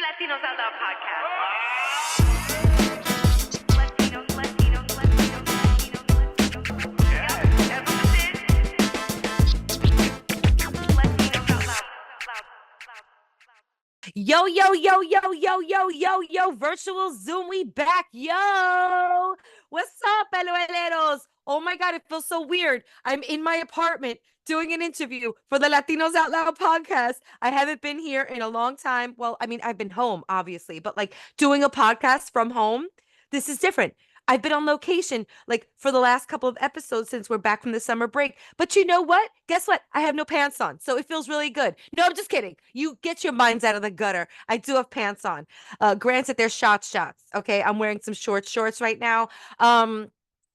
Latinos Out Loud podcast. Latinos, Latinos, Latinos, Latinos, Latinos. Yeah, that's what this is. Latinos Out Loud. Yo, yo, yo, yo, yo, yo, yo, yo, virtual Zoom, we back, yo. What's up, pelueleros? Oh my God, it feels so weird. I'm in my apartment doing an interview for the Latinos Out Loud podcast. I haven't been here in a long time. Well, I mean, I've been home, obviously, but like doing a podcast from home, this is different. I've been on location like for the last couple of episodes since we're back from the summer break. But you know what? Guess what? I have no pants on. So it feels really good. No, I'm just kidding. You get your minds out of the gutter. I do have pants on. Granted, they're shots. Okay. I'm wearing some shorts right now.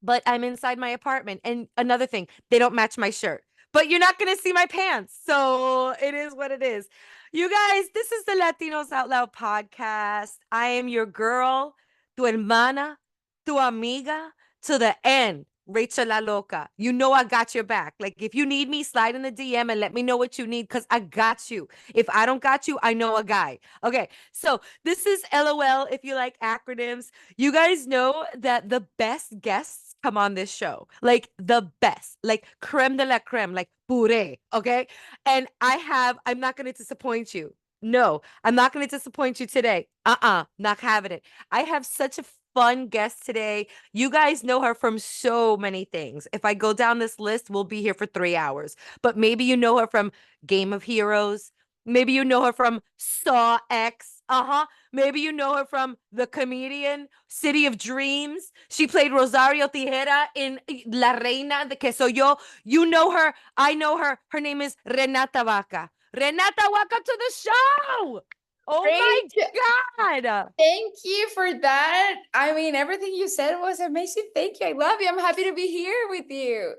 But I'm inside my apartment. And another thing, they don't match my shirt. But you're not gonna see my pants. So it is what it is. You guys, this is the Latinos Out Loud podcast. I am your girl, tu hermana, tu amiga to the end, Rachel La Loca. You know I got your back. Like if you need me, slide in the DM and let me know what you need because I got you. If I don't got you, I know a guy. Okay, so this is LOL if you like acronyms. You guys know that the best guests come on this show. Like the best, like creme de la creme, like puree, okay? And I'm not going to disappoint you. No, I'm not going to disappoint you today. Not having it. I have such a fun guest today. You guys know her from so many things. If I go down this list, we'll be here for 3 hours. But maybe you know her from Game of Heroes. Maybe you know her from Saw X. Maybe you know her from The Comedian, City of Dreams. She played Rosario Tijera in La Reina de Que Soy Yo. You know her. I know her. Her name is Renata Vaca. Renata, welcome to the show. Oh Great. my God. Thank you for that. I mean, everything you said was amazing. Thank you. I love you. I'm happy to be here with you.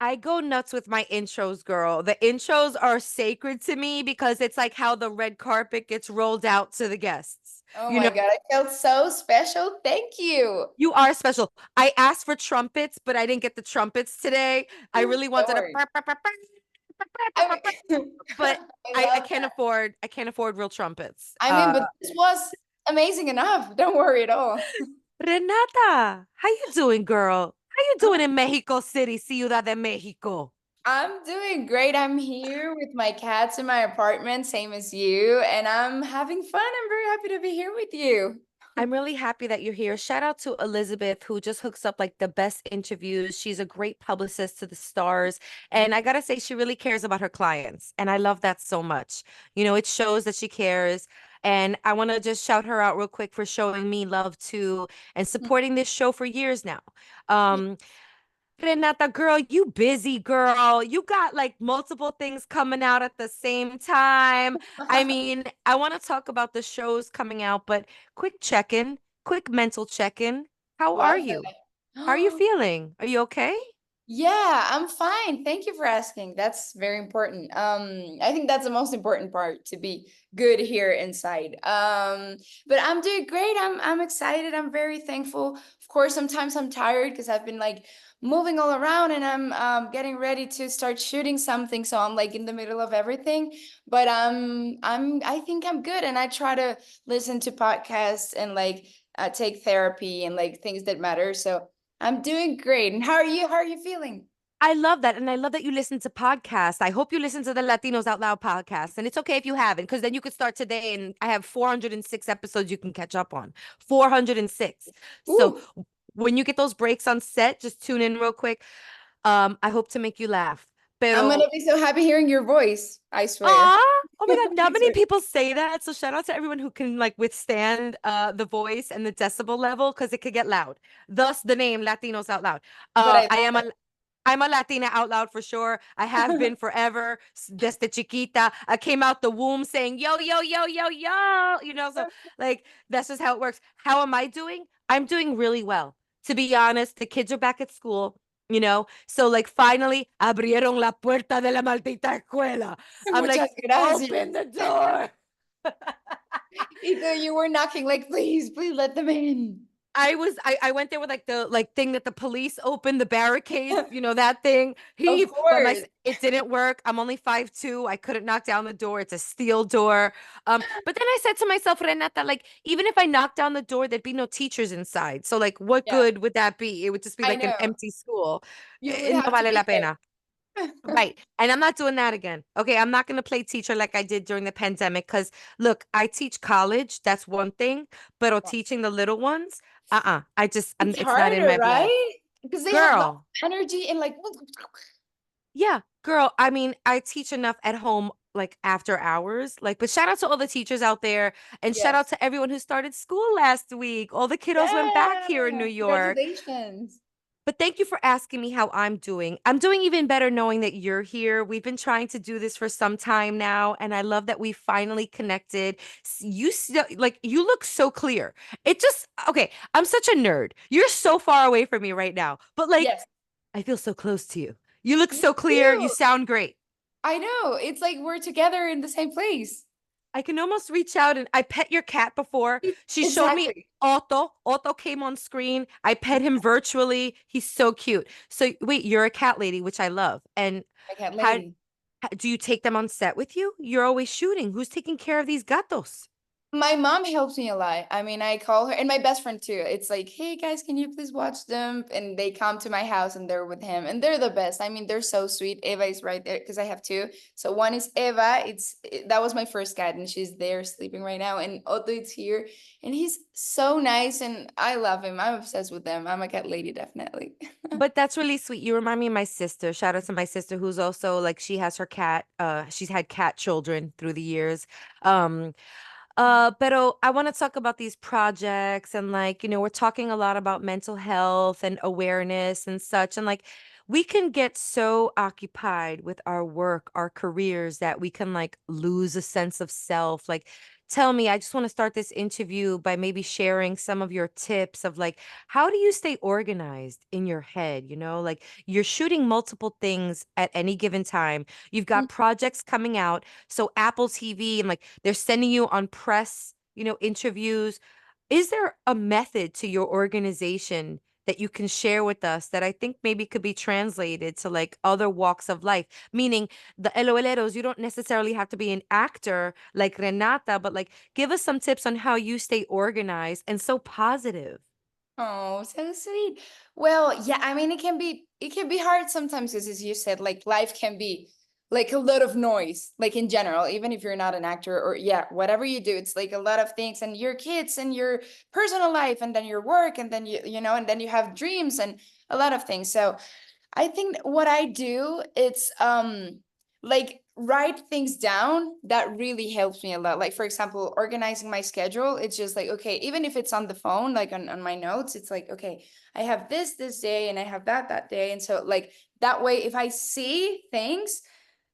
I go nuts with my intros, girl. The intros are sacred to me because it's like how the red carpet gets rolled out to the guests. Oh You my know, God. I felt so special. Thank you. you are special. I asked for trumpets, but I didn't get the trumpets today. I really wanted Don't worry. I mean, but I I love can't that. afford real trumpets. But this was amazing enough. Don't worry at all. Renata, how you doing, girl? How you doing I'm, in Mexico City, Ciudad de Mexico? I'm doing great. I'm here with my cats in my apartment, same as you, and I'm having fun. I'm very happy to be here with you. I'm really happy that you're here. Shout out to Elizabeth, who just hooks up like the best interviews. She's a great publicist to the stars. And I got to say, she really cares about her clients. And I love that so much. You know, it shows that she cares. And I want to just shout her out real quick for showing me love too and supporting this show for years now. Um, Renata, girl, you busy girl. You got like multiple things coming out at the same time. I mean, I want to talk about the shows coming out, but quick check-in, quick mental check-in. How are Love you? How are you that. feeling? Are you okay? Yeah, I'm fine. Thank you for asking. That's very important. I think that's the most important part to be good here inside. But I'm doing great. I'm excited. I'm very thankful. Of course, sometimes I'm tired because I've been like moving all around and I'm getting ready to start shooting something. So I'm like in the middle of everything. But I think I'm good. And I try to listen to podcasts and like take therapy and like things that matter. So I'm doing great. And how are you? How are you feeling? I love that. And I love that you listen to podcasts. I hope you listen to the Latinos Out Loud podcast. And it's okay if you haven't, because then you could start today. And I have 406 episodes you can catch up on. 406. So Ooh, when you get those breaks on set, just tune in real quick. I hope to make you laugh. I'm Pero gonna be so happy hearing your voice. I swear. ah, oh my God, not I many swear. people say that. So shout out to everyone who can like withstand the voice and the decibel level because it could get loud. Thus the name Latinos Out Loud. But I I love am it. I'm a Latina out loud for sure. I have been forever. Desde chiquita. I came out the womb saying, yo, yo, yo, yo, yo. You know, so like that's just how it works. How am I doing? I'm doing really well. To be honest, the kids are back at school, you know? So like finally, abrieron la puerta de la maldita escuela. I'm like, Muchas gracias. open the door. Either you were knocking like, please, please let them in. I went there with like the thing that the police opened the barricades, you know, that thing. Of But course. it didn't work. I'm only 5'2". I couldn't knock down the door. It's a steel door. But then I said to myself, Renata, like, even if I knocked down the door, there'd be no teachers inside. So like what Yeah, good would that be? It would just be I like an know. empty school. You would No have to vale be la pena. there. Right. And I'm not doing that again. Okay. I'm not going to play teacher like I did during the pandemic. Because look, I teach college. That's one thing. But teaching the little ones, It's it's not in my harder, blood. right? Because they have lots Girl. of energy and like, Yeah. Girl. I mean, I teach enough at home, like after hours. Like, but shout out to all the teachers out there. And shout out yes. to everyone who started school last week. All the kiddos went back Yeah. here in New York. Congratulations. But thank you for asking me how I'm doing. I'm doing even better knowing that you're here. We've been trying to do this for some time now, and I love that we finally connected. Like you look so clear. It just okay. I'm such a nerd. You're so far away from me right now, but like Yes. I feel so close to you. You look Me so clear. You too. sound great. I know. It's like we're together in the same place. I can almost reach out and I pet your cat before. She showed me Exactly. Otto. Otto came on screen. I pet him virtually. He's so cute. So wait, you're a cat lady, which I love. And My cat how lady. do you take them on set with you? You're always shooting. Who's taking care of these gatos? My mom helps me a lot. I mean, I call her and my best friend too. It's like, hey guys, can you please watch them? And they come to my house and they're with him. And they're the best. I mean, they're so sweet. Eva is right there because I have two. So one is Eva. That was my first cat, and she's there sleeping right now. And Otto is here. And he's so nice and I love him. I'm obsessed with them. I'm a cat lady, definitely. But that's really sweet. You remind me of my sister. Shout out to my sister who's also like she has her cat. She's had cat children through the years. Um, pero I want to talk about these projects and like, you know, we're talking a lot about mental health and awareness and such. And like, we can get so occupied with our work, our careers that we can like lose a sense of self. Like, tell me, I just want to start this interview by maybe sharing some of your tips of like, how do you stay organized in your head? You know, like you're shooting multiple things at any given time. You've got projects coming out. So Apple TV and like they're sending you on press, you know, interviews. Is there a method to your organization that you can share with us that I think maybe could be translated to like other walks of life? Meaning the LOLeros, you don't necessarily have to be an actor like Renata, but like give us some tips on how you stay organized and so positive. Oh, so sweet. Well, yeah, I mean it can be hard sometimes because as you said, like life can be like a lot of noise, like in general, even if you're not an actor or yeah, whatever you do, it's like a lot of things and your kids and your personal life and then your work and then you know, and then you have dreams and a lot of things. So I think what I do, it's like write things down. That really helps me a lot. Like for example, organizing my schedule, it's just like, okay, even if it's on the phone, like on my notes, it's like, okay, I have this day and I have that day. And so like that way, if I see things,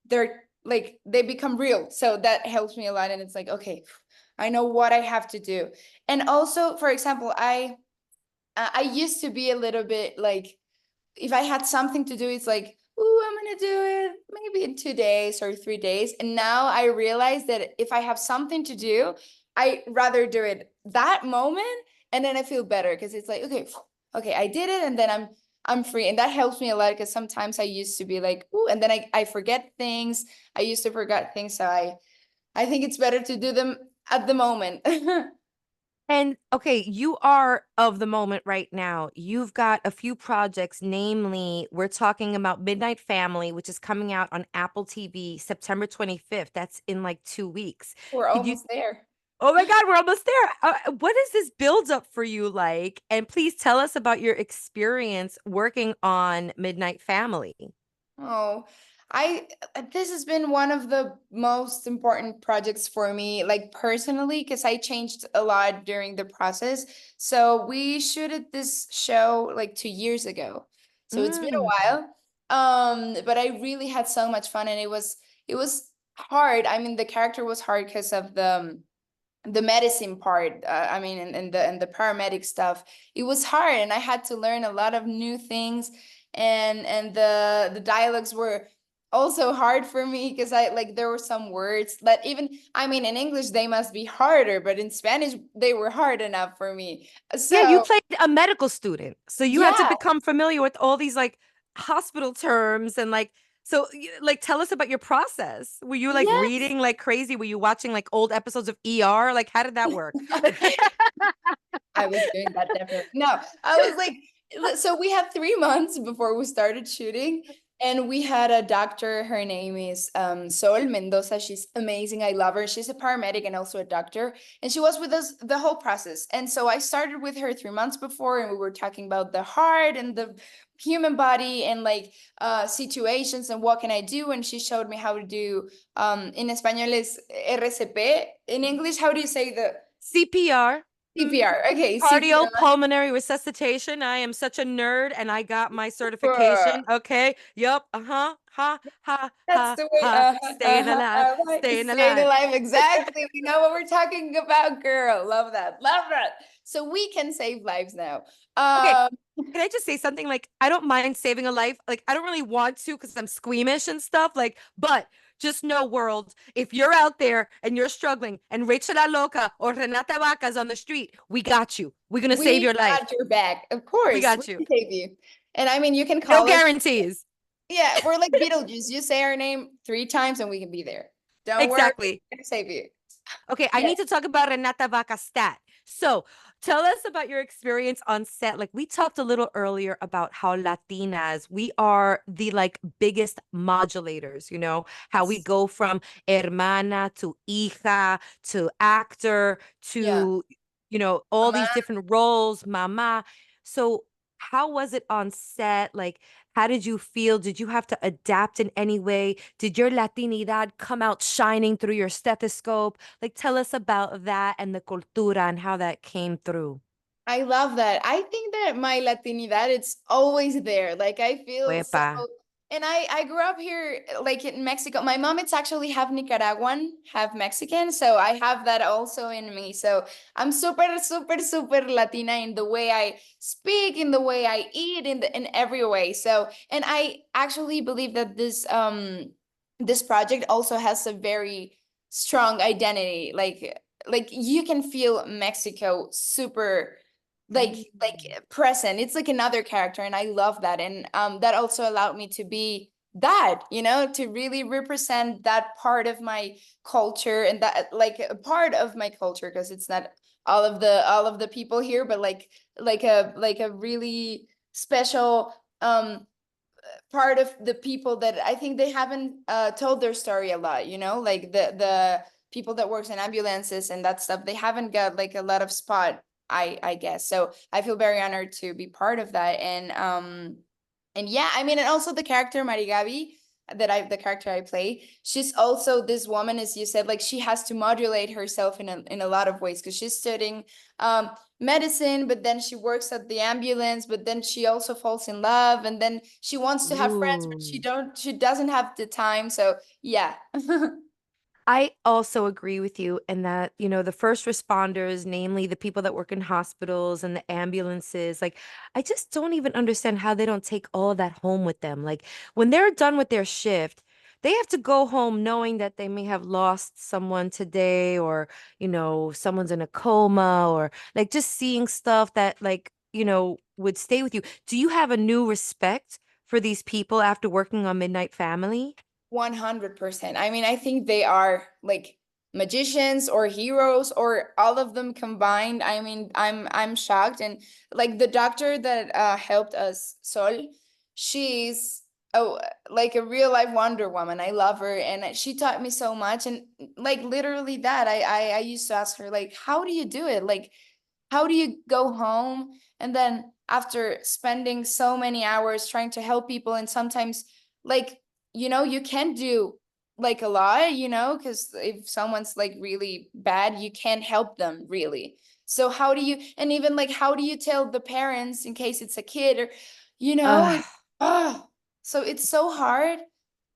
they're like they become real. So that helps me a lot. And it's like, okay, I know what I have to do. And also, for example, I used to be a little bit like if I had something to do, it's like, oh, I'm gonna do it maybe in 2 days or 3 days. And now I realize that if I have something to do, I rather do it that moment, and then I feel better because it's like, okay, okay, I did it, and then I'm free, and that helps me a lot because sometimes I used to be like, oh, and then I forget things. I used to forget things, so I think it's better to do them at the moment. And okay, you are of the moment right now. You've got a few projects, namely, we're talking about Midnight Family, which is coming out on Apple TV September 25th. That's in like 2 weeks. We're Could you? almost there. Oh my God, we're almost there. What is this build up for you like? And please tell us about your experience working on Midnight Family. Oh, this has been one of the most important projects for me, like personally, because I changed a lot during the process. So we shooted this show like 2 years ago. So it's been Mm. a while. But I really had so much fun and it was hard. I mean, the character was hard because of the medicine part. I mean, and the paramedic stuff. It was hard and I had to learn a lot of new things and the dialogues were also hard for me because I like there were some words that even I mean in English they must be harder, but in Spanish they were hard enough for me. Yeah, you So played a medical student, so you had to yeah, become familiar with all these like hospital terms and like so like tell us about your process. Were you like yes. reading like crazy? Were you watching like old episodes of ER? Like how did that work? I was doing that definitely. No, I was like, so we had 3 months before we started shooting, and we had a doctor. Her name is Sol Mendoza. She's amazing. I love her. She's a paramedic and also a doctor, and she was with us the whole process. And so I started with her 3 months before, and we were talking about the heart and the human body and like situations and what can I do. And she showed me how to do in Español is RCP. In English, how do you say the CPR. CPR? Okay, CPR. Cardiopulmonary resuscitation. I am such a nerd and I got my certification. Okay. Yup. Uh-huh. Ha ha That's ha the way. ha. Staying alive. Like Staying staying alive. alive. Exactly. We know what we're talking about, girl. Love that. Love that. So we can save lives now. Okay. Um, Can I just say something? Like, I don't mind saving a life. Like, I don't really want to because I'm squeamish and stuff. Like, but just know, world, if you're out there and you're struggling and Rachel La Loca or Renata Vaca is on the street, we got you. We're going to save we your life. got your back. Of We course, we got you. can save you. And I mean, you can No call us. guarantees. Yeah, we're like Beetlejuice. You say our name 3 times and we can be there. Don't worry, Exactly. we're gonna save you. Okay, I Yeah. need to talk about Renata Vaca stat. So tell us about your experience on set. Like we talked a little earlier about how Latinas, we are the like biggest modulators, you know, how we go from hermana to hija to actor Yeah. to, you know, all Mama. these different roles, mama. So how was it on set? Like, how did you feel? Did you have to adapt in any way? Did your Latinidad come out shining through your stethoscope? Like, tell us about that and the cultura and how that came through. I love that. I think that my Latinidad, it's always there. Like I feel so, Uepa. and I grew up here, like in Mexico. My mom, it's actually half Nicaraguan, half Mexican. So I have that also in me. So I'm super, super, super Latina in the way I speak, in the way I eat, in every way. So, and I actually believe that this project also has a very strong identity. Like you can feel Mexico super like present. It's like another character, and I love that. And that also allowed me to be that, to really represent that part of my culture, and that like a part of my culture, because it's not all of the people here, but like a really special part of the people that I think they haven't told their story a lot, like the people that works in ambulances and that stuff. They haven't got like a lot of spot, I guess. So I feel very honored to be part of that. And yeah, I mean, and also the character Marigaby, the character I play, she's also this woman, as you said, like she has to modulate herself in a lot of ways, because she's studying medicine, but then she works at the ambulance, but then she also falls in love, and then she wants to have friends, but Ooh. she doesn't have the time. So yeah. I also agree with you in that, you know, the first responders, namely the people that work in hospitals and the ambulances, like, I just don't even understand how they don't take all that home with them. Like, when they're done with their shift, they have to go home knowing that they may have lost someone today or, you know, someone's in a coma or like just seeing stuff that, like, you know, would stay with you. Do you have a new respect for these people after working on Midnight Family? 100%. I mean, I think they are like magicians or heroes or all of them combined. I mean, I'm shocked. And like the doctor that helped us, Sol, she's like a real life Wonder Woman. I love her, and she taught me so much. And like literally that, I used to ask her like, how do you do it? Like, how do you go home and then after spending so many hours trying to help people, and sometimes like you can't do like a lot, because if someone's like really bad, you can't help them really. So how do you, and even like how do you tell the parents in case it's a kid, or Ugh. oh, so it's so hard.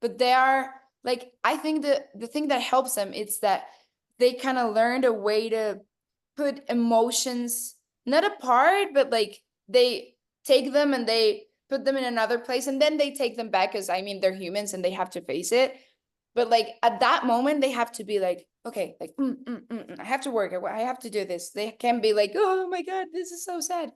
But they are like, I think the thing that helps them is that they kind of learned a way to put emotions not apart, but like they take them and they put them in another place, and then they take them back because I mean they're humans and they have to face it. But like at that moment, they have to be like, okay, like I have to work. I have to do this. They can be like, oh my God, this is so sad.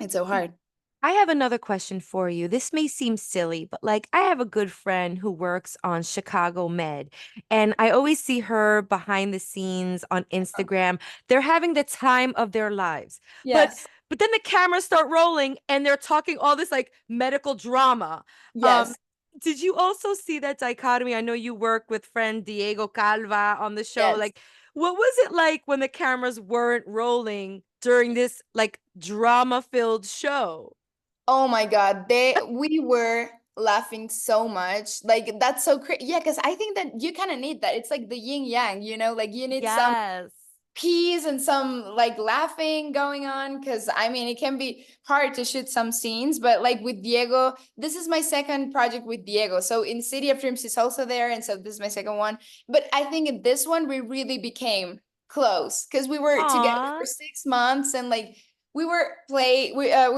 It's so hard. I have another question for you. This may seem silly, but like I have a good friend who works on Chicago Med, and I always see her behind the scenes on Instagram. They're having the time of their lives. But Yes. but then the cameras start rolling and they're talking all this like medical drama. Um, Yes. did you also see that dichotomy? I know you work with friend Diego Calva on the show. Yes. Like, what was it like when the cameras weren't rolling during this like drama-filled show? Oh my God, we were laughing so much. Like that's so crazy. Yeah, because I think that you kind of need that. It's like the yin yang, like you need some Yes. peace and some like laughing going on. Because I mean, it can be hard to shoot some scenes, but like with Diego, this is my second project with Diego. So in City of Dreams, he's also there, and so this is my second one. But I think in this one, we really became close because we were together Aw. for 6 months, and like we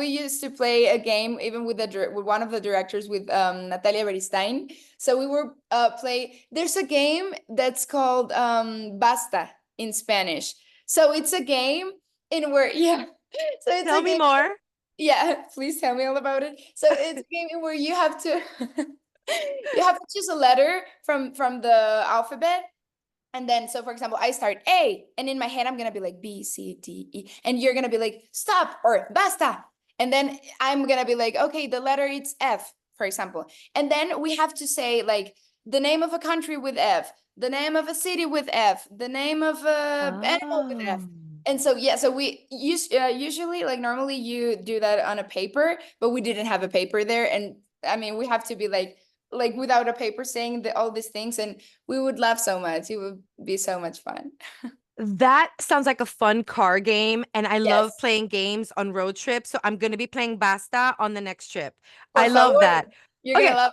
used to play a game even with with one of the directors, with Natalia Beristain. So we were play there's a game that's called Basta in Spanish. So it's a game in where yeah. So it's Tell a me game, more. yeah, please tell me all about it. So it's a game in where you have to you have to choose a letter from the alphabet. And then, so for example, I start A, and in my head, I'm gonna be like B, C, D, E, and you're gonna be like, stop or basta. And then I'm gonna be like, okay, the letter it's F, for example. And then we have to say like the name of a country with F, the name of a city with F, the name of a animal with F. Oh. And so, yeah, so we usually, like normally you do that on a paper, but we didn't have a paper there. And I mean, we have to be like without a paper saying all these things, and we would laugh so much. It would be so much fun. That sounds like a fun car game, and I love Yes, playing games on road trips. So I'm going to be playing Basta on the next trip. por I love favor. that. You're gonna Okay, love.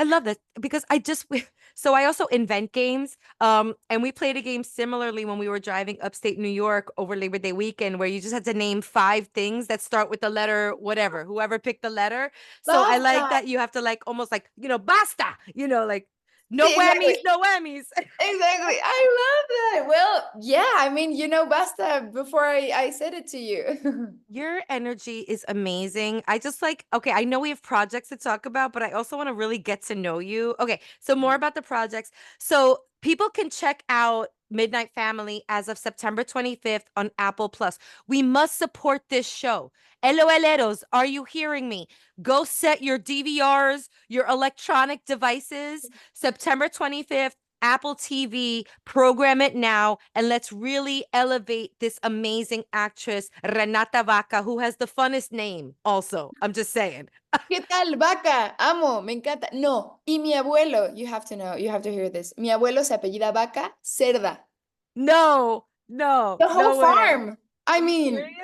I love that because I just so I also invent games. And we played a game similarly when we were driving upstate New York over Labor Day weekend where you just had to name 5 things that start with the letter whatever, whoever picked the letter. So I like Basta. that you have to like almost like, basta, like no See, whammies, exactly. no whammies. Exactly. I love that. Well, yeah, I mean, basta before I said it to you. Your energy is amazing. I just like, okay, I know we have projects to talk about, but I also want to really get to know you. Okay, so more about the projects. So people can check out Midnight Family as of September 25th on Apple Plus. We must support this show. LOLeros, are you hearing me? Go set your DVRs, your electronic devices, September 25th. Apple TV, program it now, and let's really elevate this amazing actress, Renata Vaca, who has the funnest name, also. I'm just saying. ¿Qué tal, Vaca? Amo, me encanta. No, y mi abuelo, you have to know, you have to hear this. Mi abuelo se apellida Vaca Cerda. No, no, The whole no way. farm. I mean, Serious?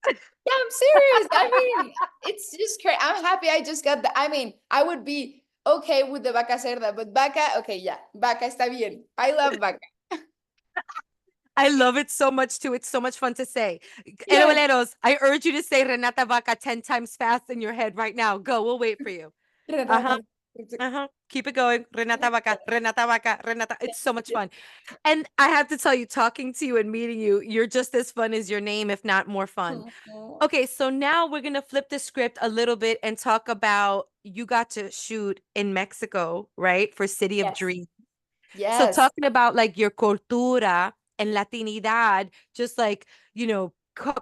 yeah, I'm serious. I mean, it's just crazy. I'm happy I just got the. I mean, I would be okay with the vaca cerda, but vaca, okay, yeah, vaca está bien. I love vaca. I love it so much too. It's so much fun to say. Yes, Eroleros, I urge you to say Renata Vaca 10 times fast in your head right now. Go, we'll wait for you. Uh-huh. Renata. Uh-huh. Keep it going. Renata Vaca, Renata Vaca, Renata. It's so much fun. And I have to tell you, talking to you and meeting you, you're just as fun as your name, if not more fun. Okay, so now we're gonna flip the script a little bit and talk about you got to shoot in Mexico, right? For City of Yes, Dreams. So yes. talking about like your cultura and Latinidad, just like,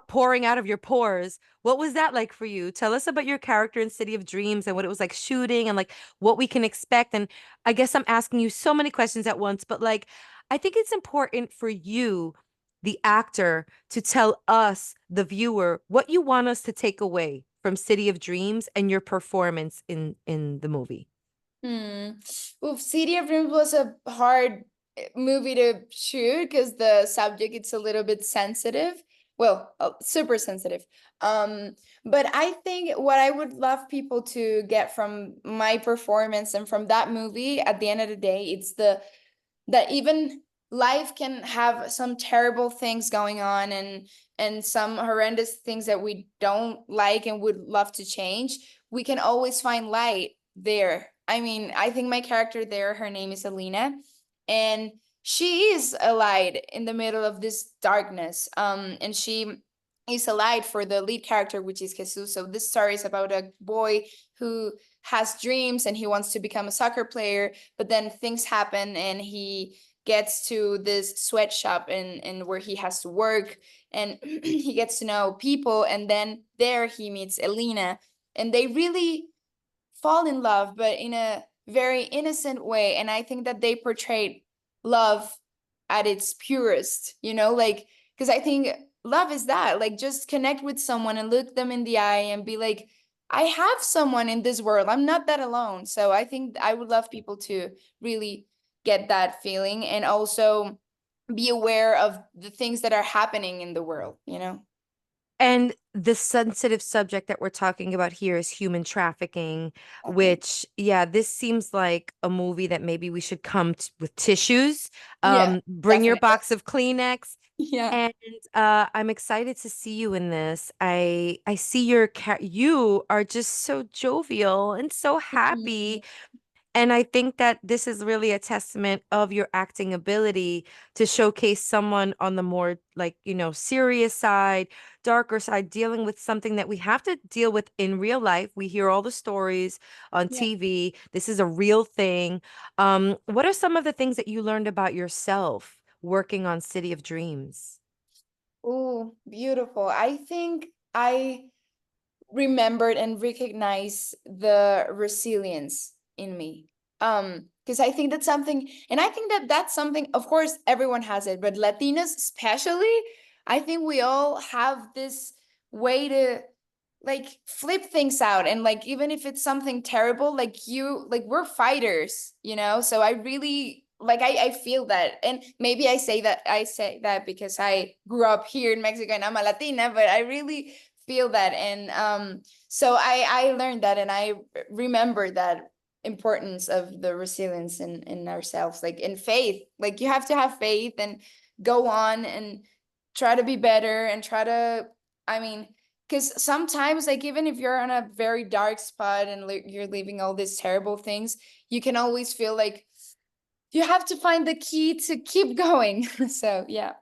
pouring out of your pores. What was that like for you? Tell us about your character in City of Dreams and what it was like shooting and like what we can expect. And I guess I'm asking you so many questions at once, but like, I think it's important for you, the actor, to tell us, the viewer, what you want us to take away from City of Dreams and your performance in the movie. Hmm. Well, City of Dreams was a hard movie to shoot because the subject it's a little bit sensitive. Well, super sensitive. Um, but I think what I would love people to get from my performance and from that movie at the end of the day, it's that even life can have some terrible things going on and some horrendous things that we don't like and would love to change. we can always find light there. I mean, I think my character there, her name is Alina, and she is a light in the middle of this darkness. And she is a light for the lead character, which is Jesus. So this story is about a boy who has dreams and he wants to become a soccer player, but then things happen and he gets to this sweatshop and where he has to work, and he gets to know people, and then there he meets Elena, and they really fall in love, but in a very innocent way. And I think that they portrayed love at its purest, you know, like, because I think love is that, like, just connect with someone and look them in the eye and be like, I have someone in this world. I'm not that alone. So I think I would love people to really get that feeling and also be aware of the things that are happening in the world, you know? And the sensitive subject that we're talking about here is human trafficking, Okay. which, yeah, this seems like a movie that maybe we should come with tissues. Yeah, Bring your definitely. box of Kleenex. Yeah. And I'm excited to see you in this. I see you are just so jovial and so happy. And I think that this is really a testament of your acting ability to showcase someone on the more, like, serious side, darker side, dealing with something that we have to deal with in real life. We hear all the stories on Yeah. TV. This is a real thing. What are some of the things that you learned about yourself working on City of Dreams? Oh, beautiful. I think I remembered and recognized the resilience in me. Because I think that's something, and I think that that's something, of course, everyone has it, but Latinas especially, I think we all have this way to like flip things out, and like even if it's something terrible, like we're fighters, you know. So I really like I feel that, and maybe I say that because I grew up here in Mexico and I'm a Latina, but I really feel that. And so I learned that, and I remember that importance of the resilience in ourselves, like in faith. Like you have to have faith and go on and try to be better and try to, I mean, because sometimes, like, even if you're on a very dark spot and you're leaving all these terrible things, you can always feel like you have to find the key to keep going. So yeah.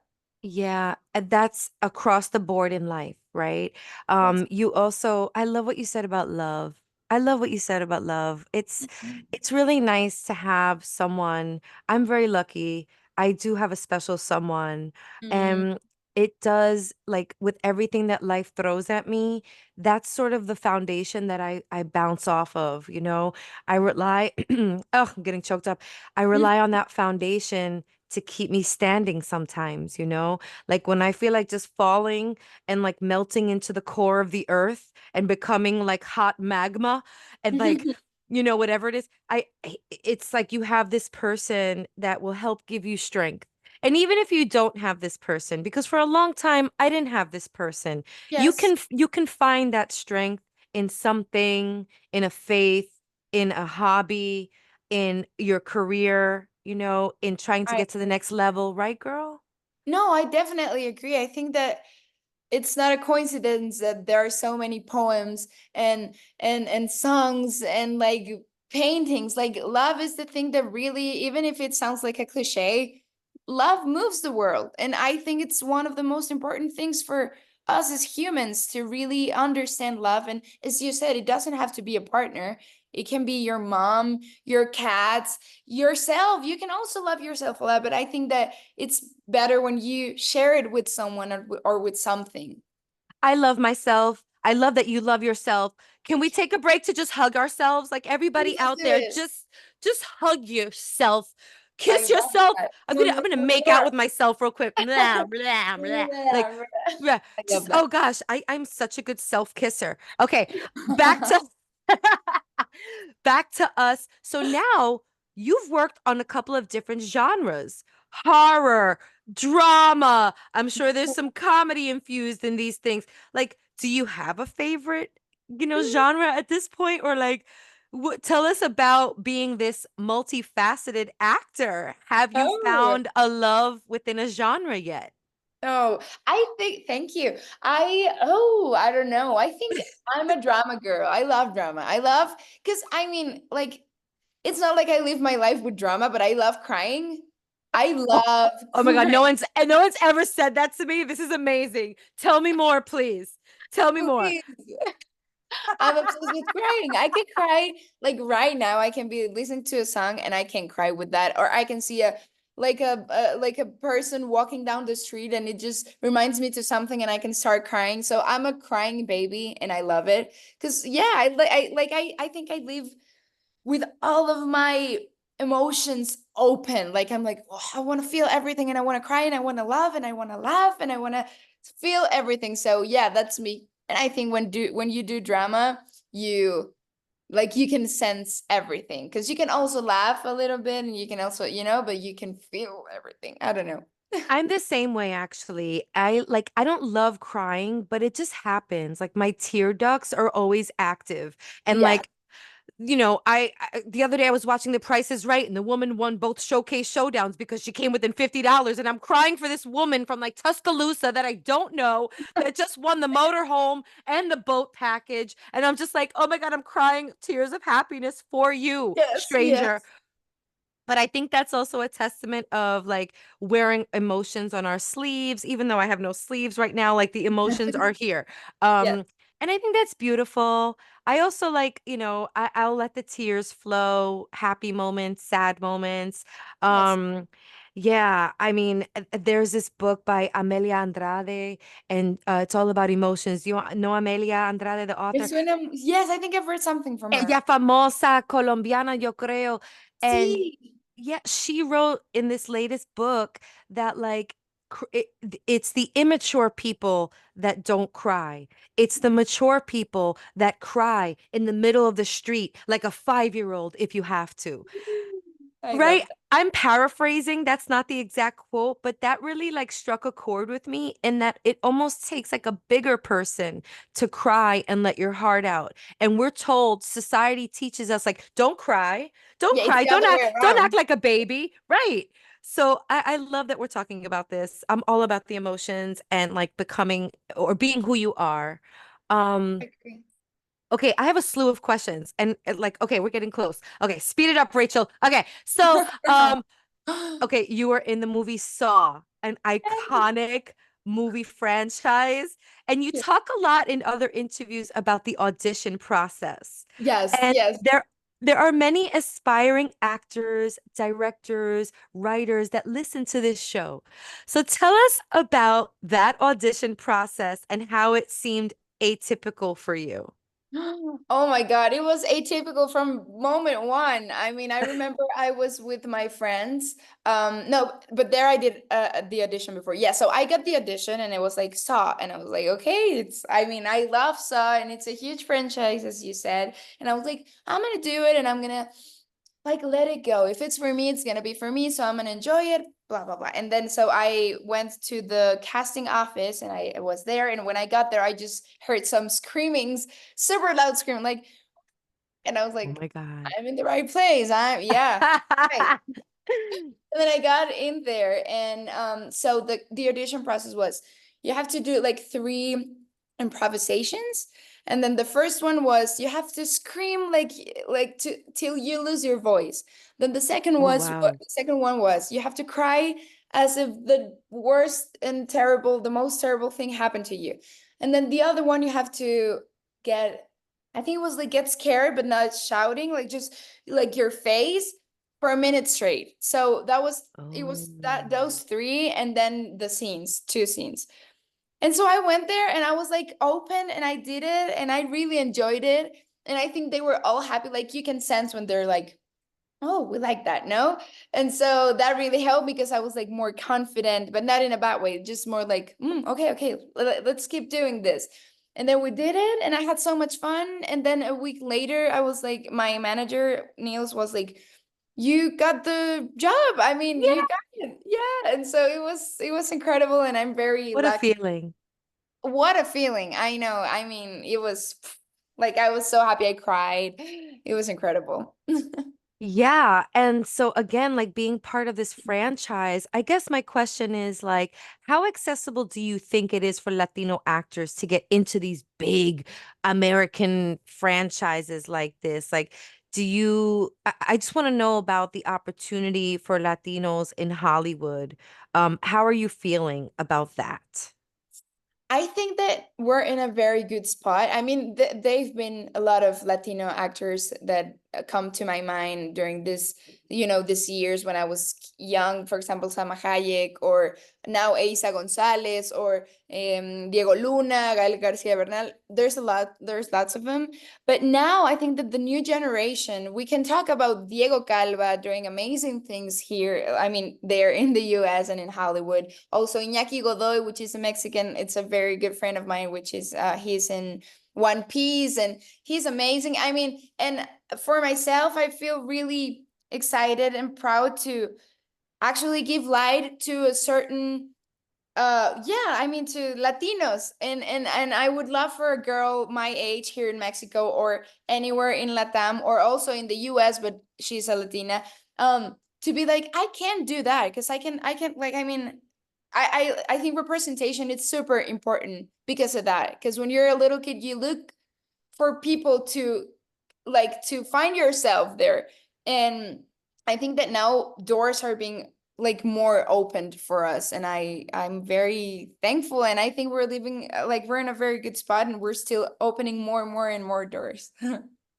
Yeah, and that's across the board in life, right? Yes. You also, I love what you said about love. I love what you said about love. It's really nice to have someone. I'm very lucky. I do have a special someone, Mm-hmm. and it does, like, with everything that life throws at me, that's sort of the foundation that I bounce off of, you know? I rely, oh, I'm getting choked up. I rely on that foundation to keep me standing sometimes, you know? Like when I feel like just falling and like melting into the core of the earth and becoming like hot magma and like, whatever it is, it's like you have this person that will help give you strength. And even if you don't have this person, because for a long time I didn't have this person, Yes. you can find that strength in something, in a faith, in a hobby, in your career, in trying to I get to the next level, right, girl? No, I definitely agree. I think that it's not a coincidence that there are so many poems and songs and like paintings. Like love is the thing that really, even if it sounds like a cliche, love moves the world. And I think it's one of the most important things for us as humans to really understand love. And as you said, it doesn't have to be a partner. It can be your mom, your cats, yourself. You can also love yourself a lot, but I think that it's better when you share it with someone or with something. I love myself. I love that you love yourself. Can we take a break to just hug ourselves? Like everybody Let's out do there, it. just hug yourself. I Kiss love yourself. that. I'm gonna make out with myself real quick. Blah, blah, blah. Like, Yeah, yeah, I love just that. oh gosh, I'm such a good self kisser. Okay, back to back to us. So now you've worked on a couple of different genres: horror, drama. I'm sure there's some comedy infused in these things. Like, do you have a favorite, genre at this point? Or like, tell us about being this multifaceted actor. Have you Oh, found a love within a genre yet? Oh, thank you. I don't know. I think I'm a drama girl. I love drama. Because I mean, like, it's not like I live my life with drama, but I love crying. I Oh, love oh my God, crying. no one's ever said that to me. This is amazing. Tell me more, please. Tell me more. Please. I'm obsessed with crying. I can cry like right now. I can be listening to a song and I can cry with that, or I can see a person walking down the street and it just reminds me to something and I can start crying. So I'm a crying baby and I love it because yeah, I think I live with all of my emotions open. Like I'm like, oh, I want to feel everything and I want to cry and I want to love and I want to laugh and I want to feel everything. So yeah, that's me. And I think when you do drama, you like you can sense everything because you can also laugh a little bit and you can also, but you can feel everything. I don't know. I'm the same way actually. I don't love crying, but it just happens. Like my tear ducts are always active. And Yeah. like, I the other day I was watching The Price is Right and the woman won both showcase showdowns because she came within $50 and I'm crying for this woman from like Tuscaloosa that I don't know that just won the motorhome and the boat package and I'm just like, "Oh my God, I'm crying tears of happiness for you, Yes, stranger." yes. But I think that's also a testament of like wearing emotions on our sleeves, even though I have no sleeves right now, like the emotions are here. Yes, And I think that's beautiful. I also like, I'll let the tears flow, happy moments, sad moments. yes. Yeah, I mean, there's this book by Amelia Andrade, and it's all about emotions. You know Amelia Andrade, the author? Yes, I think I've read something from her. Ella famosa colombiana, yo creo. And See. yeah, she wrote in this latest book that like it's the immature people that don't cry. It's the mature people that cry in the middle of the street like a 5-year-old if you have to. I Right? love that. I'm paraphrasing. That's not the exact quote, but that really like struck a chord with me in that it almost takes like a bigger person to cry and let your heart out. And we're told society teaches us like, don't cry, don't Yeah, it's cry, the other way don't act around. like a baby. Right. So I love that we're talking about this. I'm all about the emotions and like becoming or being who you are. I Um, agree. Okay, I have a slew of questions and like, okay, we're getting close. Okay, speed it up, Rachel. Okay, so, okay, you were in the movie Saw, an iconic movie franchise, and you Yeah. talk a lot in other interviews about the audition process. Yes, And yes. there are many aspiring actors, directors, writers that listen to this show. So tell us about that audition process and how it seemed atypical for you. Oh my God, it was atypical from moment one. I mean, I remember I was with my friends. No, but there I did the audition before. Yeah, so I got the audition and it was like Saw, and I was like, okay, I mean, I love Saw, and it's a huge franchise, as you said. And I was like, I'm gonna do it, and I'm gonna like let it go. If it's for me, it's gonna be for me. So I'm gonna enjoy it, blah, blah, blah. And then so I went to the casting office and I was there. And when I got there, I just heard some screamings, super loud screaming, like, and I was Oh like, my God. I'm in the right place. Yeah. Right. And then I got in there, and so the audition process was you have to do like three improvisations, and then the first one was you have to scream like to till you lose your voice. Then Oh, wow. the second one was you have to cry as if the worst and the most terrible thing happened to you. And then the other one you have to get, I think it was like get scared but not shouting, like just like your face for a minute straight. So it Oh. was that those three and then the scenes, two scenes. And so I went there and I was like open and I did it and I really enjoyed it. And I think they were all happy. Like you can sense when they're like, oh, we like that, no? And so that really helped because I was like more confident, but not in a bad way, just more like, okay, okay, let's keep doing this. And then we did it and I had so much fun. And then a week later, I was like, my manager, Niels, was like, you got the job. I mean, you Yeah. got it. Yeah. And so it was incredible. And I'm very What a lucky. feeling. What a feeling. I know. I mean, it was like I was so happy I cried. It was incredible. Yeah. And so again, like being part of this franchise, I guess my question is like, how accessible do you think it is for Latino actors to get into these big American franchises like this? Like, I just want to know about the opportunity for Latinos in Hollywood. How are you feeling about that? I think that we're in a very good spot. I mean, they've been a lot of Latino actors that come to my mind during this years when I was young. For example, Salma Hayek, or now Eiza Gonzalez, or Diego Luna, Gael Garcia Bernal. There's lots of them. But now I think that the new generation, we can talk about Diego Calva doing amazing things here. I mean, they're in the US and in Hollywood. Also, Iñaki Godoy, which is a Mexican, it's a very good friend of mine, which is he's in One Piece, and he's amazing. I mean, and for myself, I feel really excited and proud to actually give light to a certain yeah, I mean, to Latinos, and I would love for a girl my age here in Mexico or anywhere in Latam, or also in the US, but she's a Latina, to be like, I can't do that because I can like, I mean, I think representation is super important because of that, because when you're a little kid you look for people to like to find yourself there. And I think that now doors are being like more opened for us, and I'm very thankful, and I think we're living like we're in a very good spot, and we're still opening more and more and more doors.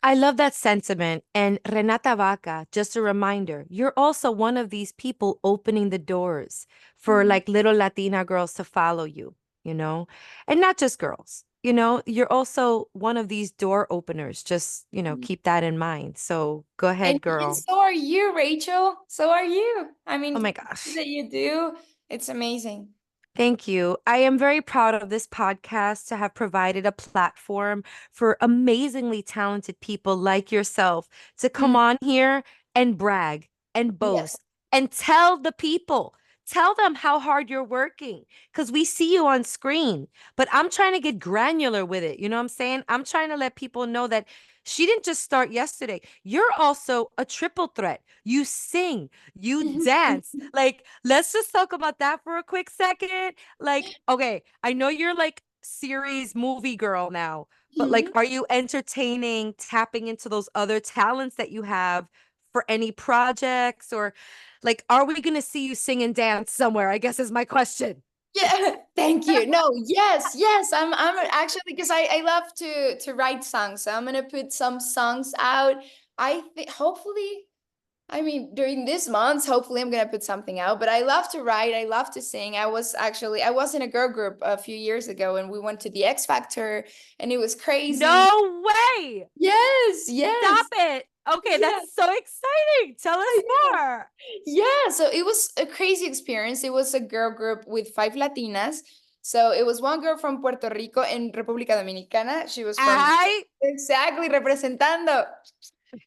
I love that sentiment. And Renata Vaca, just a reminder, you're also one of these people opening the doors for Mhm. like little Latina girls to follow you, you know? And not just girls, you're also one of these door openers. Just, keep that in mind. So go ahead, And girl. so are you, Rachel. So are you. I Oh mean, my everything gosh. that you do, it's amazing. Thank you. I am very proud of this podcast to have provided a platform for amazingly talented people like yourself to come Mhm. on here and brag and Yes. boast and tell the people, tell them how hard you're working because we see you on screen. But I'm trying to get granular with it. You know what I'm saying? I'm trying to let people know that she didn't just start yesterday. You're also a triple threat. You sing, you dance. Like, let's just talk about that for a quick second. Like, okay, I know you're like series movie girl now, but like, Mhm. are you entertaining tapping into those other talents that you have for any projects, or like, are we going to see you sing and dance somewhere? I guess is my question. Yeah, thank you. No, yes, yes. I'm actually, because I love to write songs. So I'm gonna put some songs out. I think hopefully, I mean, during this month, hopefully I'm gonna put something out. But I love to write. I love to sing. I was in a girl group a few years ago, and we went to the X Factor, and it was crazy. No way. Yes, Stop yes. it. Okay, Yeah. that's so exciting. Tell us I know. more. Yeah, so it was a crazy experience. It was a girl group with five Latinas. So it was one girl from Puerto Rico and República Dominicana. She was from I exactly representando.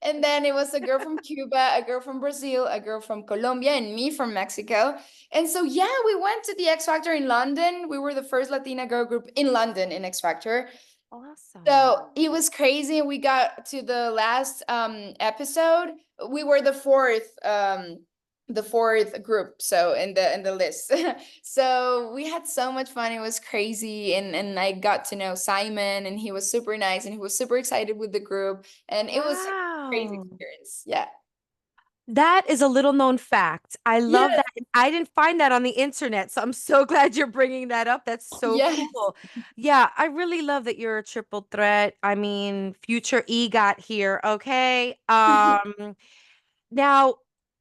And then it was a girl from Cuba, a girl from Brazil, a girl from Colombia, and me from Mexico. And so, yeah, we went to the X Factor in London. We were the first Latina girl group in London in X Factor. awesome. So it was crazy. We got to the last episode. We were the fourth group, so in the list. So we had so much fun. It was crazy, and I got to know Simon, and he was super nice, and he was super excited with the group, and it was a crazy Wow. experience. Yeah. That is a little known fact. I love Yes. that. I didn't find that on the internet, so I'm so glad you're bringing that up. That's so Yes. cool. Yeah, I really love that you're a triple threat. I mean, future EGOT here, okay? Now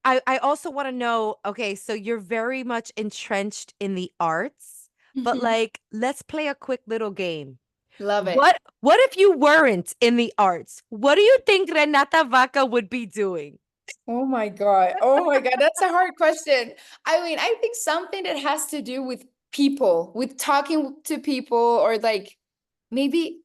I also want to know, okay, so you're very much entrenched in the arts, but Mhm. like let's play a quick little game. Love it. What if you weren't in the arts? What do you think Renata Vaca would be doing? Oh my God. Oh my God. That's a hard question. I mean, I think something that has to do with people, with talking to people, or like maybe,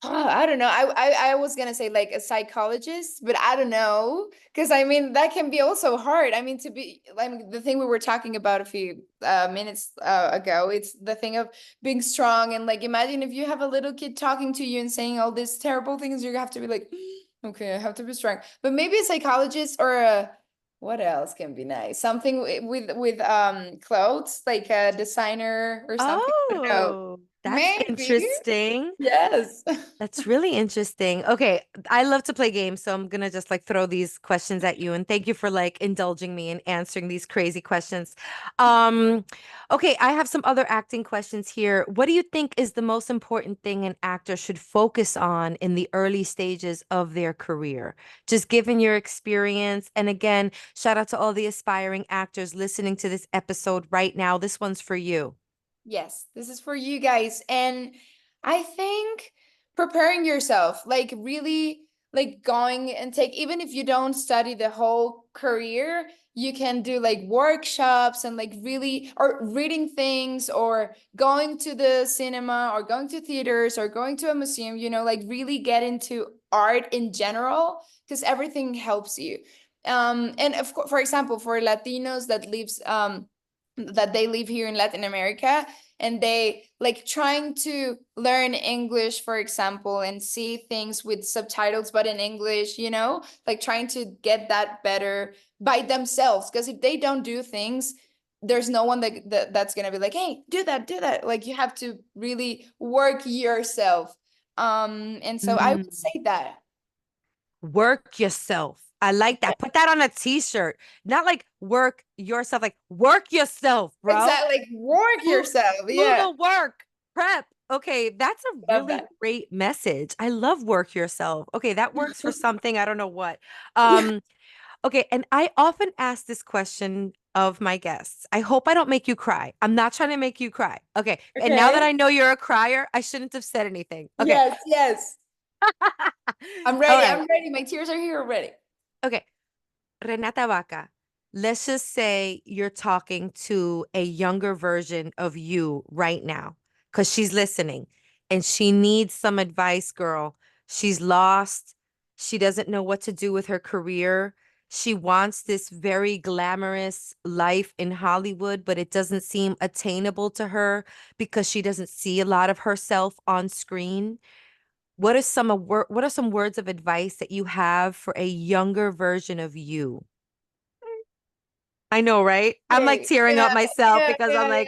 I don't know. I was gonna say like a psychologist, but I don't know. Because I mean, that can be also hard. I mean, to be, I mean, the thing we were talking about a few minutes ago, it's the thing of being strong. And like, imagine if you have a little kid talking to you and saying all these terrible things, you have to be like, Okay, I have to be strong. But maybe a psychologist or a what else can be nice? Something with clothes, like a designer or something. I don't know. Oh, that's Maybe. interesting. Yes. That's really interesting. Okay, I love to play games, so I'm gonna just like throw these questions at you and thank you for like indulging me in answering these crazy questions. Um, okay, I have some other acting questions here. What do you think is the most important thing an actor should focus on in the early stages of their career? Just given your experience, and again, shout out to all the aspiring actors listening to this episode right now. This one's for you. Yes, this is for you guys. And I think preparing yourself, like really like going and take, even if you don't study the whole career, you can do like workshops and like really, or reading things or going to the cinema or going to theaters or going to a museum, like really get into art in general, because everything helps you. And of course, for example, for Latinos that they live here in Latin America, and they like trying to learn English, for example, and see things with subtitles, but in English, like trying to get that better by themselves. Because if they don't do things, there's no one that's gonna be like, hey, do that, do that. Like you have to really work yourself. And so I would Mm. say that. Work yourself. I like that. Put that on a t-shirt. Not like work yourself, like work yourself, bro. Exactly, like work Do, yourself. do Yeah, the work. Prep. Okay, that's a love really that. great message. I love work yourself. Okay, that works for something. I don't know what. Um, okay, and I often ask this question of my guests. I hope I don't make you cry. I'm not trying to make you cry. Okay. And now that Okay. I know you're a crier, I shouldn't have said anything. Okay. Yes, yes. I'm All ready. right. I'm ready. My tears are here already. Okay. Renata Vaca, let's just say you're talking to a younger version of you right now because she's listening and she needs some advice, girl. She's lost. She doesn't know what to do with her career. She wants this very glamorous life in Hollywood, but it doesn't seem attainable to her because she doesn't see a lot of herself on screen. What are some words of advice that you have for a younger version of you? I know, right? I'm like Okay. tearing up Yeah, myself yeah, because I'm yeah, like,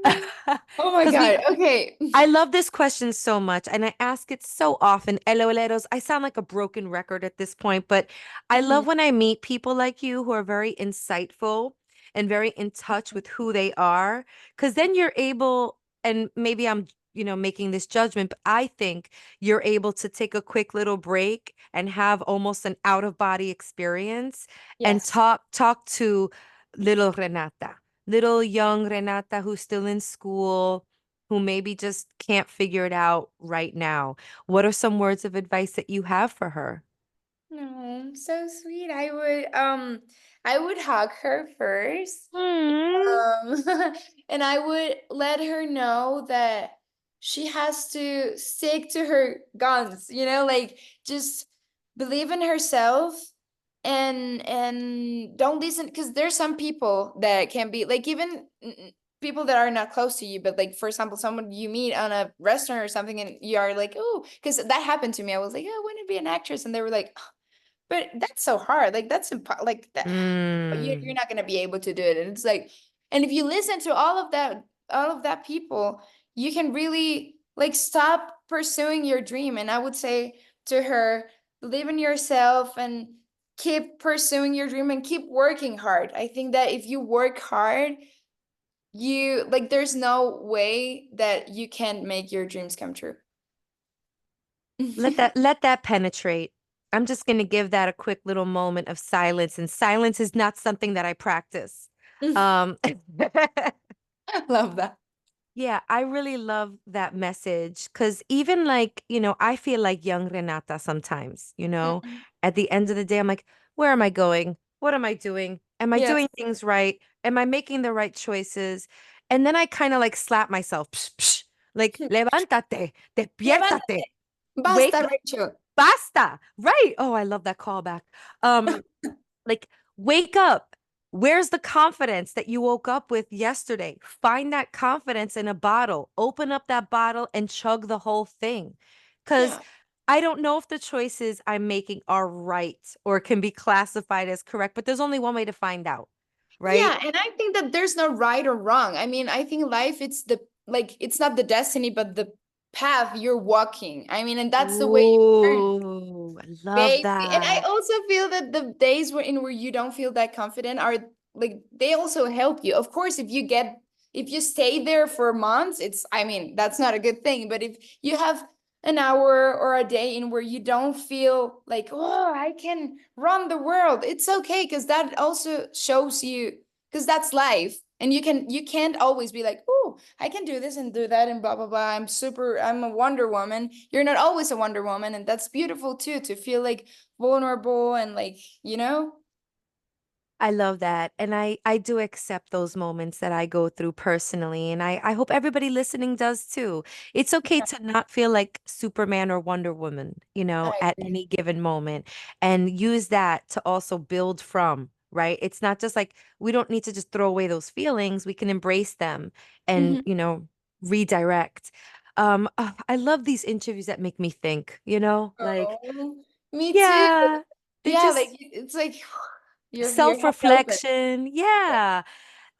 yeah. Oh my because God. Okay. I love this question so much and I ask it so often. Eloeleros, I sound like a broken record at this point, but I Mhm. love when I meet people like you who are very insightful and very in touch with who they are, because then you're able, and maybe I'm, making this judgment, but I think you're able to take a quick little break and have almost an out of body experience and Yes. talk to little Renata, little young Renata who's still in school, who maybe just can't figure it out right now. What are some words of advice that you have for her? No, so sweet. I would hug her first. Hmm. And I would let her know that she has to stick to her guns, like just believe in herself and don't listen, because there's some people that can be like, even people that are not close to you, but like for example, someone you meet on a restaurant or something and you are like, oh, because that happened to me. I was like, oh, I want to be an actress, and they were like, but that's so hard. Like that's like that. You're Mm. not gonna be able to do it. And it's like, and if you listen to all of that people, you can really like stop pursuing your dream. And I would say to her, believe in yourself and keep pursuing your dream and keep working hard. I think that if you work hard, you like there's no way that you can't make your dreams come true. Let that penetrate. I'm just going to give that a quick little moment of silence, and silence is not something that I practice. Um I love that. Yeah, I really love that message because even like, I feel like young Renata sometimes, Mhm. at the end of the day, I'm like, where am I going? What am I doing? Am I Yes. doing things right? Am I making the right choices? And then I kind of like slap myself, psh, psh, like, levántate, Levántate. despiértate, wake Basta, Rachel. basta. Right. Oh, I love that callback. Um, like, wake up. Where's the confidence that you woke up with yesterday? Find that confidence in a bottle. Open up that bottle and chug the whole thing. Because Yeah. I don't know if the choices I'm making are right or can be classified as correct, but there's only one way to find out, right? Yeah, and I think that there's no right or wrong. I mean, I think life it's the like it's not the destiny, but the path you're walking. I mean, and that's the way you learn. Ooh, I love Basically, and I that. also feel that the days where you don't feel that confident are like they also help you. Of course, if you stay there for months, it's I mean, that's not a good thing. But if you have an hour or a day in where you don't feel like, oh, I can run the world, it's okay because that also shows you because that's life. And you can't always be like, oh, I can do this and do that and blah blah blah. I'm a Wonder Woman. You're not always a Wonder Woman, and that's beautiful too, to feel like vulnerable and like, you know? I love that. And I do accept those moments that I go through personally. And I hope everybody listening does too. It's okay Yeah, to not feel like Superman or Wonder Woman, I at agree. any given moment and use that to also build from, right? It's not just like we don't need to just throw away those feelings. We can embrace them and, Mhm. redirect. I love these interviews that make me think, like, Oh, me too. yeah, they Yeah, like just it's like your head open. self-reflection. Yeah.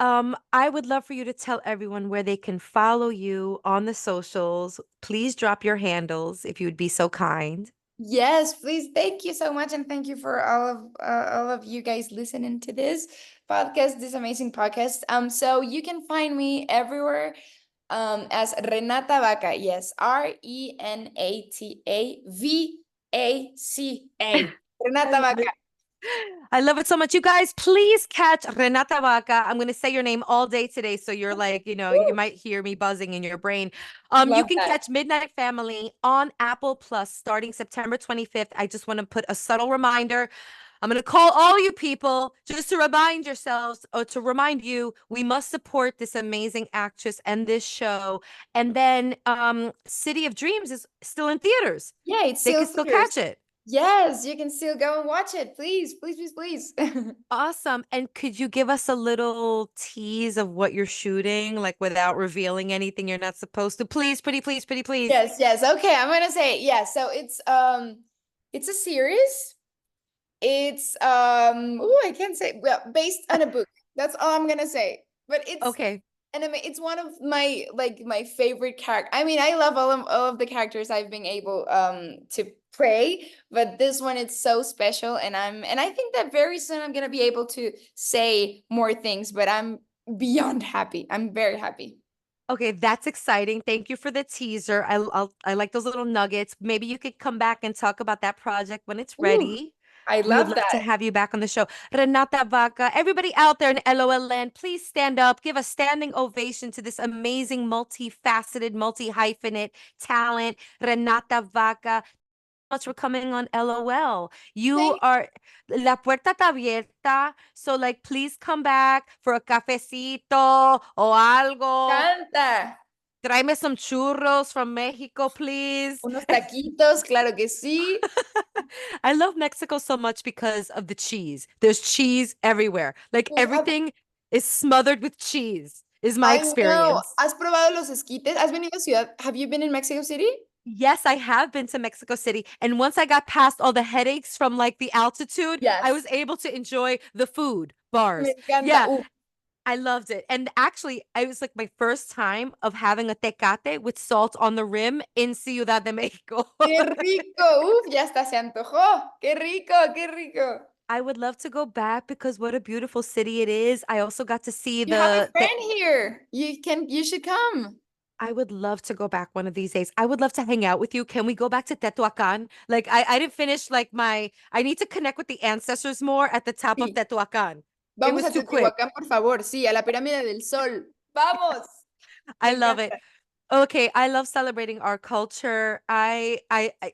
I would love for you to tell everyone where they can follow you on the socials. Please drop your handles if you would be so kind. Yes, please. Thank you so much, and thank you for all of you guys listening to this podcast, this amazing podcast. So you can find me everywhere, as Renata Vaca. Yes, RenataVaca. I Renata love Vaca. it. I love it so much. You guys, please catch Renata Vaca. I'm going to say your name all day today. So you're like, you Woo! might hear me buzzing in your brain. You Love can that. catch Midnight Family on Apple Plus starting September 25th. I just want to put a subtle reminder. I'm going to call all you people just to remind yourselves or to remind you we must support this amazing actress and this show. And then City of Dreams is still in theaters. Yeah, it's They still can still theaters. catch it. Yes, you can still go and watch it. Please, please, please, please. Awesome. And could you give us a little tease of what you're shooting, like without revealing anything you're not supposed to? Please, pretty, please, pretty, please. Yes, yes. Okay, I'm gonna say yeah. So it's a series. It's oh, I can't say well, based on a book. That's all I'm gonna say. But it's Okay. it's one of my my favorite character. I mean, I love all of the characters I've been able to play, but this one it's so special and I think that very soon I'm gonna be able to say more things, but I'm beyond happy. I'm very happy. Okay, that's exciting. Thank you for the teaser. I like those little nuggets. Maybe you could come back and talk about that project when it's Ooh, ready. I We would love love to that. have you back on the show. Renata Vaca, everybody out there in LOL land, please stand up, give a standing ovation to this amazing, multifaceted, multi-hyphenate talent, Renata Vaca. Much for coming on LOL. You Thank are la puerta está abierta. So like please come back for a cafecito o algo. Canta. Tráeme some churros from Mexico, please. Unos taquitos, claro que sí. I love Mexico so much because of the cheese. There's cheese everywhere. Like Uf, everything is smothered with cheese, is my I know. experience. ¿Has probado los esquites? ¿Has venido a Ciudad? Have you been in Mexico City? Yes, I have been to Mexico City. And once I got past all the headaches from like the altitude, I Yes. was able to enjoy the food Me bars. encanta. Yeah, I loved it. And actually, I was like my first time of having a tecate with salt on the rim in Ciudad de Mexico. Qué rico. Uf, ya hasta se antojó. Qué rico, qué rico. I would love to go back because what a beautiful city it is. I also got to see You have a the friend here. You should come. I would love to go back one of these days. I would love to hang out with you. Can we go back to Tetuacan? Like I didn't finish like I need to connect with the ancestors more at the top of Sí. Tetuacan. It Vamos was a too quick. Teotihuacán, por favor. Sí, a la Pirámide del Sol. Vamos. I Me love it. encanta. Okay, I love celebrating our culture.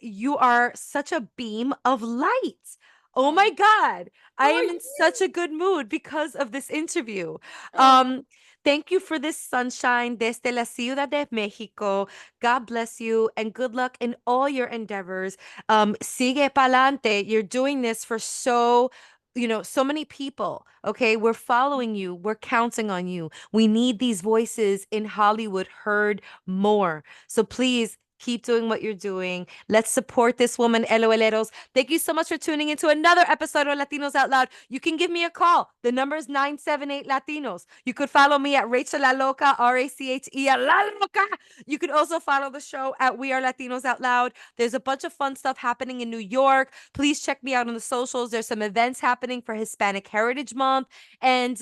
You are such a beam of light. Oh my Oh, God. I am oh, in such a good mood because of this interview. oh. Um, thank you for this sunshine desde la Ciudad de Mexico. God bless you and good luck in all your endeavors. Sigue pa'lante. You're doing this for so many people. Okay, we're following you. We're counting on you. We need these voices in Hollywood heard more. So please Keep doing what you're doing. Let's support this woman, LOLeros. Thank you so much for tuning into another episode of Latinos Out Loud. You can give me a call. The number is 978 Latinos. You could follow me at Rachel La Loca, RACHE La Loca. You could also follow the show at We Are Latinos Out Loud. There's a bunch of fun stuff happening in New York. Please check me out on the socials. There's some events happening for Hispanic Heritage Month. And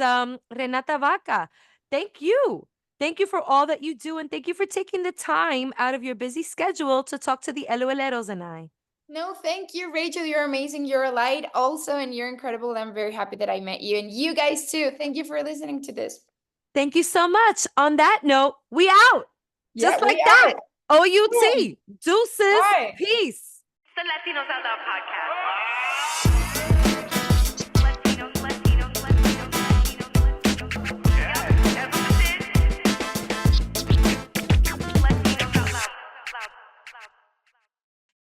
Renata Vaca, thank you. Thank you for all that you do, and thank you for taking the time out of your busy schedule to talk to the LOLeros and I. No, thank you, Rachel. You're amazing. You're a light also, and you're incredible. I'm very happy that I met you, and you guys too. Thank you for listening to this. Thank you so much. On that note, we out. Just Yeah, like we that. out. OUT. Deuces. Bye. Peace. The Latinos Out Loud podcast.